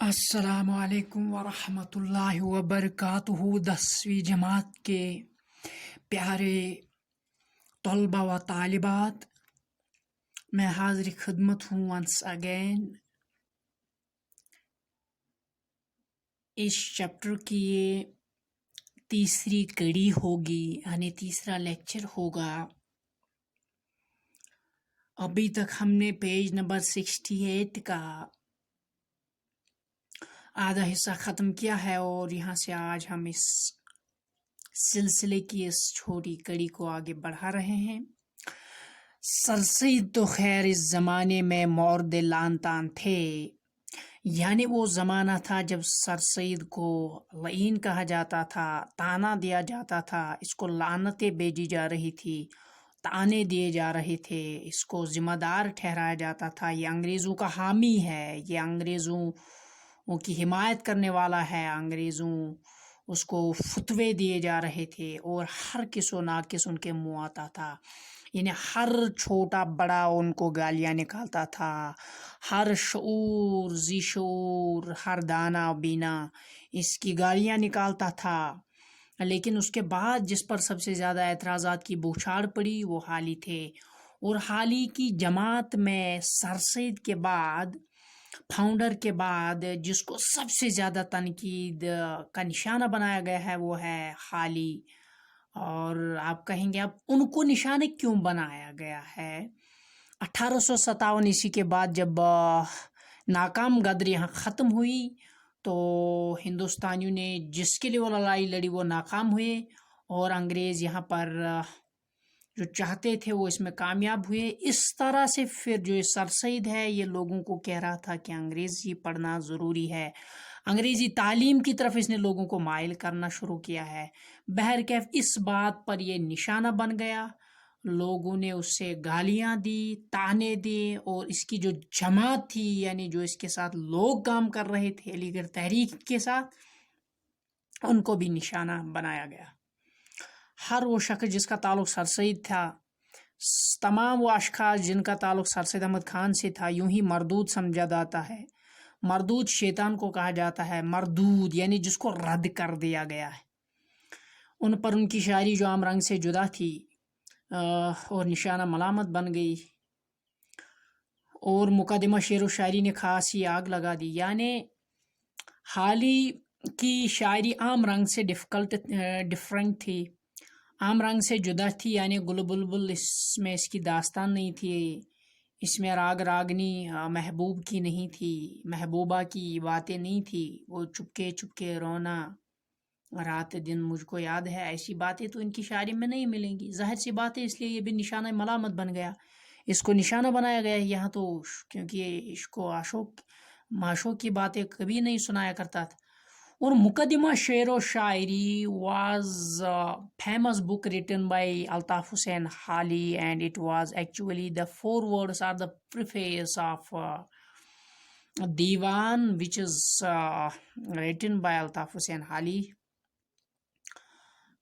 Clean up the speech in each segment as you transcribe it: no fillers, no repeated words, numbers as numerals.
السلام علیکم ورحمۃ اللہ وبرکاتہ۔ 10ویں جماعت کے پیارے طلبہ و طالبات، میں حاضر خدمت ہوں ونس اگین۔ اس چیپٹر کی یہ تیسری کڑی ہوگی، یعنی تیسرا لیکچر ہوگا۔ ابھی تک ہم نے پیج نمبر 68 کا آدھا حصہ ختم کیا ہے، اور یہاں سے آج ہم اس سلسلے کی اس چھوٹی کڑی کو آگے بڑھا رہے ہیں۔ سر سید تو خیر اس زمانے میں مورد لعن تان تھے، یعنی وہ زمانہ تھا جب سر سید کو لعین کہا جاتا تھا، تانا دیا جاتا تھا، اس کو لعنتیں بھیجی جا رہی تھی، تانے دیے جا رہے تھے، اس کو ذمہ دار ٹھہرایا جاتا تھا، یہ انگریزوں کا حامی ہے، یہ انگریزوں کی حمایت کرنے والا ہے، انگریزوں اس کو فتوے دیے جا رہے تھے، اور ہر کس و ناقص ان کے منہ آتا تھا، یعنی ہر چھوٹا بڑا ان کو گالیاں نکالتا تھا، ہر شعور ذی شعور، ہر دانا بینا اس کی گالیاں نکالتا تھا۔ لیکن اس کے بعد جس پر سب سے زیادہ اعتراضات کی بوچھاڑ پڑی وہ حالی تھے، اور حالی کی جماعت میں سر سید کے بعد، فاؤنڈر کے بعد، جس کو سب سے زیادہ تنقید کا نشانہ بنایا گیا ہے وہ ہے حالی۔ اور آپ کہیں گے اب ان کو نشانہ کیوں بنایا گیا ہے؟ 1857 عیسوی کے بعد جب ناکام غدر یہاں ختم ہوئی تو ہندوستانیوں نے جس کے لیے وہ لڑائی لڑی وہ ناکام ہوئے، اور انگریز یہاں پر جو چاہتے تھے وہ اس میں کامیاب ہوئے۔ اس طرح سے پھر جو یہ سر سید ہے یہ لوگوں کو کہہ رہا تھا کہ انگریزی پڑھنا ضروری ہے، انگریزی تعلیم کی طرف اس نے لوگوں کو مائل کرنا شروع کیا ہے۔ بہرکیف اس بات پر یہ نشانہ بن گیا، لوگوں نے اس سے گالیاں دی، تانے دیے، اور اس کی جو جماعت تھی، یعنی جو اس کے ساتھ لوگ کام کر رہے تھے علی گڑھ تحریک کے ساتھ، ان کو بھی نشانہ بنایا گیا۔ ہر وہ شخص جس کا تعلق سر سید تھا، تمام وہ اشخاص جن کا تعلق سر سید احمد خان سے تھا، یوں ہی مردود سمجھا جاتا ہے۔ مردود شیطان کو کہا جاتا ہے، مردود یعنی جس کو رد کر دیا گیا ہے۔ ان پر ان کی شاعری جو عام رنگ سے جدا تھی اور نشانہ ملامت بن گئی، اور مقدمہ شعر و شاعری نے خاصی آگ لگا دی۔ یعنی حالی کی شاعری عام رنگ سے ڈفرینٹ تھی، عام رنگ سے جدا تھی، یعنی گل بلبل اس میں اس کی داستان نہیں تھی، اس میں راگ راگنی محبوب کی نہیں تھی، محبوبہ کی باتیں نہیں تھی، وہ چپکے چپکے رونا رات دن مجھ کو یاد ہے، ایسی باتیں تو ان کی شاعری میں نہیں ملیں گی۔ ظاہر سی بات ہے، اس لیے یہ بھی نشانہ ملامت بن گیا، اس کو نشانہ بنایا گیا یہاں تو، کیونکہ اس کو معشوق کی باتیں کبھی نہیں سنایا کرتا تھا۔ اور مقدمہ شعر و شاعری was a famous book written by Altaf Hussain Hali, and it was actually the forewords or the preface of Diwan, which is written by Altaf Hussain Hali۔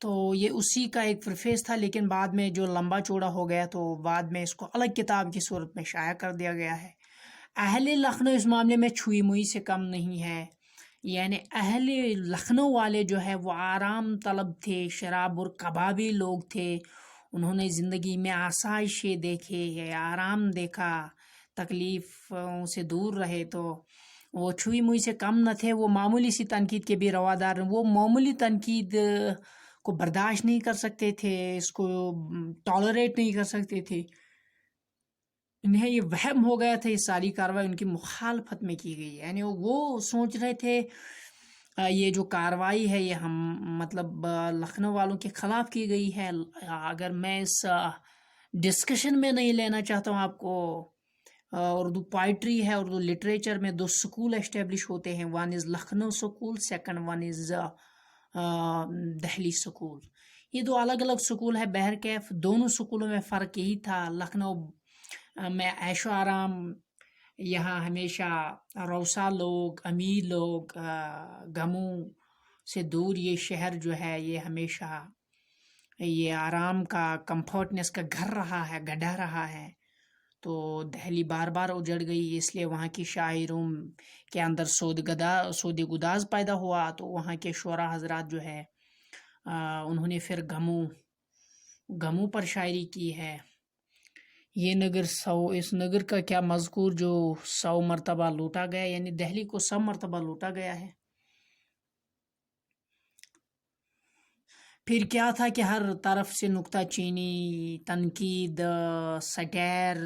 تو یہ اسی کا ایک پریفیس تھا، لیکن بعد میں جو لمبا چوڑا ہو گیا تو بعد میں اس کو الگ کتاب کی صورت میں شائع کر دیا گیا ہے۔ اہل لکھنؤ اس معاملے میں چھوئی موئی سے کم نہیں ہے، یعنی اہل لکھنؤ والے جو ہے وہ آرام طلب تھے، شراب اور کبابی لوگ تھے، انہوں نے زندگی میں آسائشیں دیکھے، آرام دیکھا، تکلیفوں سے دور رہے، تو وہ چھوئی موئی سے کم نہ تھے، وہ معمولی سی تنقید کے بھی روادار، وہ معمولی تنقید کو برداشت نہیں کر سکتے تھے، اس کو ٹالریٹ نہیں کر سکتے تھے، انہیں یہ وہم ہو گیا تھا یہ ساری کارروائی ان کی مخالفت میں کی گئی، یعنی وہ سوچ رہے تھے یہ جو کارروائی ہے یہ ہم مطلب لکھنؤ والوں کے خلاف کی گئی ہے۔ اگر میں اس ڈسکشن میں نہیں لینا چاہتا ہوں آپ کو، اردو پوائٹری ہے، اردو لٹریچر میں 2 سکول اسٹیبلش ہوتے ہیں، one is Lucknow school, second one is Delhi school, یہ 2 الگ الگ سکول ہے۔ بہرکیف دونوں سکولوں میں فرق یہی تھا، لکھنؤ میں عیش و آرام، یہاں ہمیشہ روسا لوگ، امیر لوگ، غموں سے دور، یہ شہر جو ہے یہ ہمیشہ یہ آرام کا، کمفرٹنس کا گھر رہا ہے، گڈھا رہا ہے۔ تو دہلی بار بار اجڑ گئی، اس لیے وہاں کی شاعروں کے اندر سود گداز پیدا ہوا، تو وہاں کے شعراء حضرات جو ہے انہوں نے پھر غموں پر شاعری کی ہے۔ یہ نگر اس نگر کا کیا مذکور جو 100 مرتبہ لوٹا گیا، یعنی دہلی کو 100 مرتبہ لوٹا گیا ہے۔ پھر کیا تھا کہ ہر طرف سے نکتہ چینی، تنقید، سٹائر،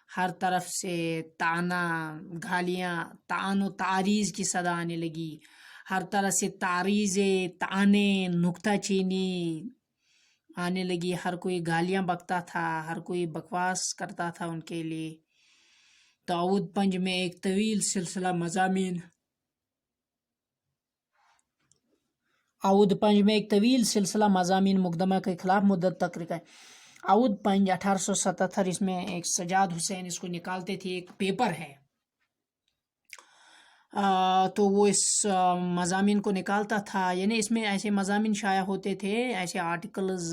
ہر طرف سے طعنہ، گالیاں، طعن و تعریض کی صدا آنے لگی، ہر طرح سے تعریضیں، طعنے، نکتہ چینی آنے لگی، ہر کوئی گالیاں بکتا تھا، ہر کوئی بکواس کرتا تھا ان کے لیے۔ داؤد پنج میں ایک طویل سلسلہ مضامین مقدمہ کے خلاف مدت تک رکھا ہے۔ اودھ پنج 1877، اس میں ایک سجاد حسین اس کو نکالتے تھے، ایک پیپر ہے، تو وہ اس مضامین کو نکالتا تھا، یعنی اس میں ایسے مضامین شائع ہوتے تھے، ایسے آرٹیکلز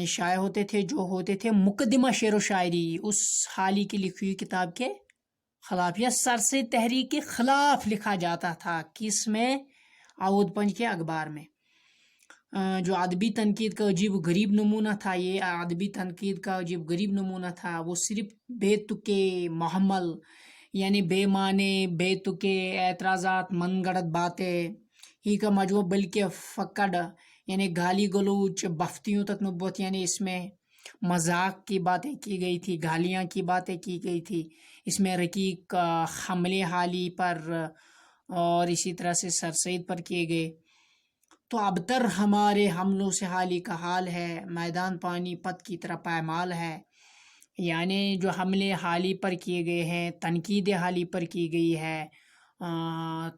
شائع ہوتے تھے جو ہوتے تھے مقدمہ شعر و شاعری اس حالی کی لکھی ہوئی کتاب کے خلاف، یا سرسید تحریک کے خلاف لکھا جاتا تھا، کس میں؟ اودھ پنج کے اخبار میں۔ جو ادبی تنقید کا عجیب و غریب نمونہ تھا، یہ ادبی تنقید کا عجیب غریب نمونہ تھا، وہ صرف بے تکے محمل، یعنی بے معنی، بے تکے اعتراضات، من گڑت باتیں ہی کا مجموعہ، بلکہ فقد یعنی گالی گلوچ، بفتیوں تک نبوت، یعنی اس میں مذاق کی باتیں کی گئی تھی، گالیاں کی باتیں کی گئی تھی، اس میں رقیق حملے حالی پر اور اسی طرح سے سرسید پر کیے گئے۔ تو ابتر ہمارے حملوں سے حالی کا حال ہے، میدان پانی پت کی طرح پائمال ہے، یعنی جو حملے حالی پر کیے گئے ہیں، تنقید حالی پر کی گئی ہے،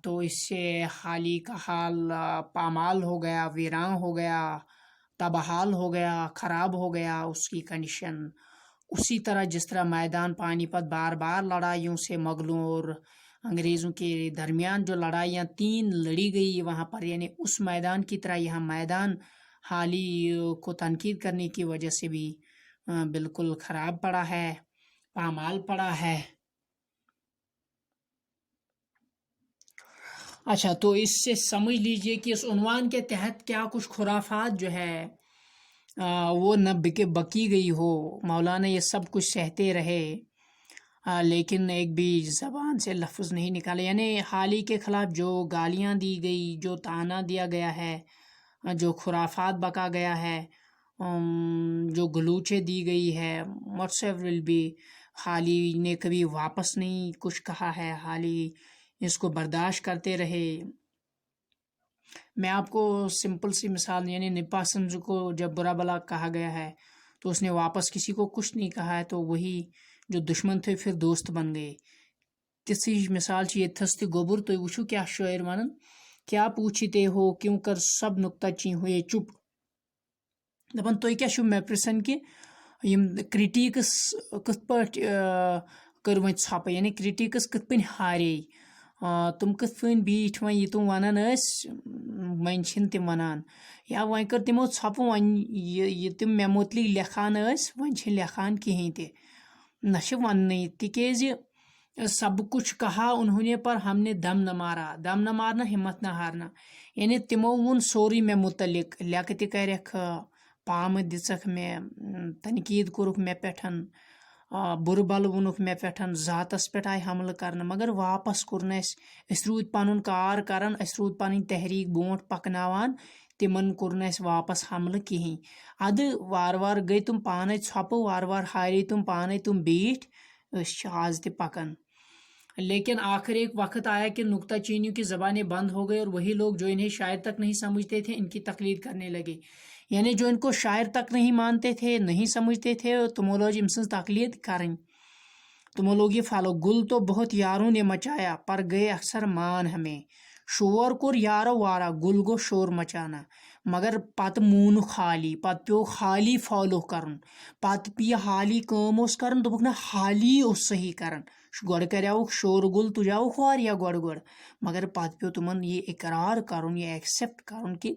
تو اس سے حالی کا حال پامال ہو گیا، ویران ہو گیا، تبحال ہو گیا، خراب ہو گیا اس کی کنڈیشن، اسی طرح جس طرح میدان پانی پت بار بار لڑائیوں سے مغلوں اور انگریزوں کے درمیان جو لڑائیاں 3 لڑی گئی وہاں پر، یعنی اس میدان کی طرح یہاں میدان حالی کو تنقید کرنے کی وجہ سے بھی بالکل خراب پڑا ہے، پامال پڑا ہے۔ اچھا، تو اس سے سمجھ لیجئے کہ اس عنوان کے تحت کیا کچھ خرافات جو ہے وہ نہ بکی گئی ہو، مولانا یہ سب کچھ سہتے رہے لیکن ایک بھی زبان سے لفظ نہیں نکالے، یعنی حالی کے خلاف جو گالیاں دی گئی، جو طعنہ دیا گیا ہے، جو خرافات بکا گیا ہے، جو گلوچے دی گئی ہے، واٹس ایور ول بی، حالی نے کبھی واپس نہیں کچھ کہا ہے، حالی اس کو برداشت کرتے رہے۔ میں آپ کو سمپل سی مثال، یعنی نپا سنجھ کو جب برا بلا کہا گیا ہے تو اس نے واپس کسی کو کچھ نہیں کہا ہے، تو وہی جو دشمن تھے پھر دوست بن گئے۔ تیسری مثال چیئے تھستی گوبر، تو وچھو کیا شاعر ونن، کیا پوچھتے ہو کیوں کر سب نکتہ چین ہوئے چپ، دپن تو کیا شو میں پرسن کہ یم کرٹیکس کت پٹ کر ون ژھپہ، یعنی کرٹیکس کت پن ہارے، تم کت پن بیٹھ ون یہ تم ونان اس ون چھن تم ونان، یا ون کر تمو ژھپہ ون یہ تم مے متعلق لکھان اس ون چھ لکھان کہین تہ نہ چھ وننے، تکیازِ سب کچھ کہا انہوں نے پر ہم نے دم نہ مارا، دم نہ مارنا ہمت نہ ہارنا، یعنی تمو ون سوری مے متعلق، لیکھ تہ کرکھ، پام دژکھ مے، تنقید کورکھ مے پٹھن، بر بل وونکھ مے پٹھن، ذاتس پٹھ آئی حملہ کرنا، مگر واپس کورن اس رود پنن کار کران، اس رود پنن تحریک برونٹ پکناوان، تمن کورن اس واپس حملہ کہین، اد وار وار گئی تم پانے ژھپہ، وار وار ہارے تم پانے، تم بیٹھ، اس آز تہ پکان۔ لیکن آخر ایک وقت آیا کہ نکتہ چینیوں کی زبانیں بند ہو گئی اور وہی لوگ جو انہیں شاعر تک نہیں سمجھتے تھے ان کی تقلید کرنے لگے، یعنی جو ان کو شاعر تک نہیں مانتے تھے، نہیں سمجھتے تھے، تمو لوگ ام سن تقلید کریں، تمو لوگ یہ فالو۔ گل تو بہت یاروں نے مچایا پر گئے اکثر مان ہمیں، شور کور یارو وارا گل گو شور مچانا، مگر پت مون حالی، پت پیو حالی فالو کرن، پت پی حالی کام اس کرن، دوپک نا حالی اس صحیح کرن، گوڑ کریاوک شور گل تجاوک واریا گوڑ مگر پت پیو تمن یہ اقرار کرن، یہ ایکسیپٹ کرن کہ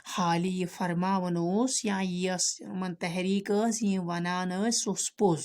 حالی یہ فرماون اوس یا یس من تحریک اس یہ ونان اس پوز،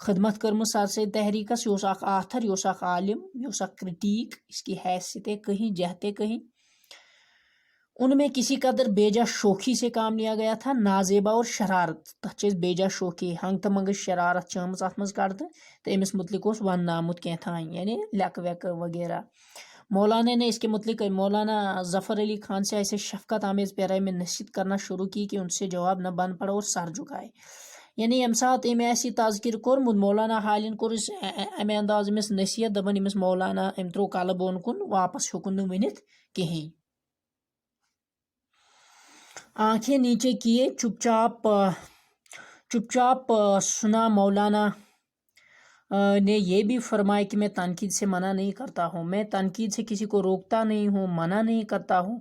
خدمت کرم سرسید تحریکس، یہ اخ آتھر، یہ اخ عالم، یہ اخ کرٹیک، اس کی حیثیتیں کہیں جہتے کہیں. ان میں کسی قدر بیجا شوخی سے کام لیا گیا تھا، نازیبا اور شرارت، تک بیجا شوخی ہنگ تو منگ شرارت چمز ات مز کڑ تو امس متعلق ون آمت کی تھان، یعنی لیک ویک وغیرہ. مولانا نے اس کے متعلق مولانا ظفر علی خان سے ایسے شفقت آمیز پیرائی میں نصیحت کرنا شروع کی کہ ان سے جواب نہ بن پڑا اور سر جھکائے. یعنی یم سات ام ایسی تذکر کورمت مولانا حالین کور امہ انداز امس نصیحت، دپان امس مولانا ام ترو کل بون کن، واپس ہیوکن نہ ونتھ کہین. آنکھیں نیچے کیے، چپ چاپ سنا. مولانا نے یہ بھی فرمایا کہ میں تنقید سے منع نہیں کرتا ہوں، میں تنقید سے کسی کو روکتا نہیں ہوں، منع نہیں کرتا ہوں.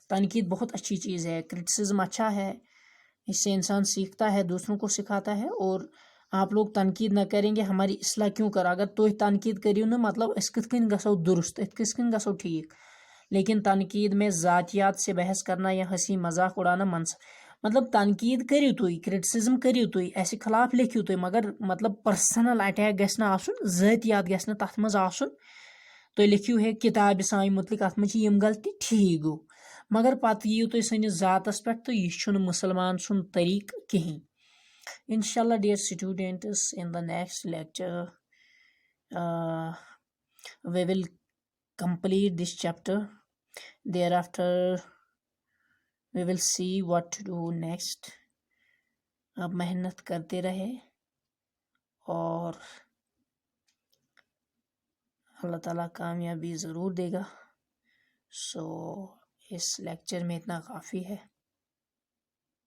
تنقید بہت اچھی چیز ہے، کرٹیسزم اچھا ہے، اس سے انسان سیکھتا ہے، دوسروں کو سکھاتا ہے. اور آپ لوگ تنقید نہ کریں گے ہماری اصلاح کیوں کر؟ اگر تھی تنقید کریو نا مطلب اس کت کن گژھو درست، ات کس کن گژھو ٹھیک. لیکن تنقید میں ذاتیات سے بحث کرنا یا ہنسی مذاق اڑانا مطلب تنقید کریو تھی، کرٹیسزم کریو تھی، ایسے خلاف لکھیو تھی، مگر مطلب پرسنل اٹیک گژھِ نہ آسن، ذاتیات گژھِ نہ تتھ مز آسن. تھی لکھیو ہے کتاب سانہِ متعلق ات مز یم غلطی، ٹھیک گو، مگر پتہ ییو تھی سٲنِس ذاتس پٮ۪ٹھ تو یہ چھُنہٕ مسلمان سُنٛد طریقہ کہین. Inshallah, dear students, in the next lecture we will complete this chapter. Thereafter we will see what to do next. اب محنت کرتے رہے اور اللہ تعالیٰ کامیابی ضرور دے گا. سو اس لیکچر میں اتنا کافی ہے.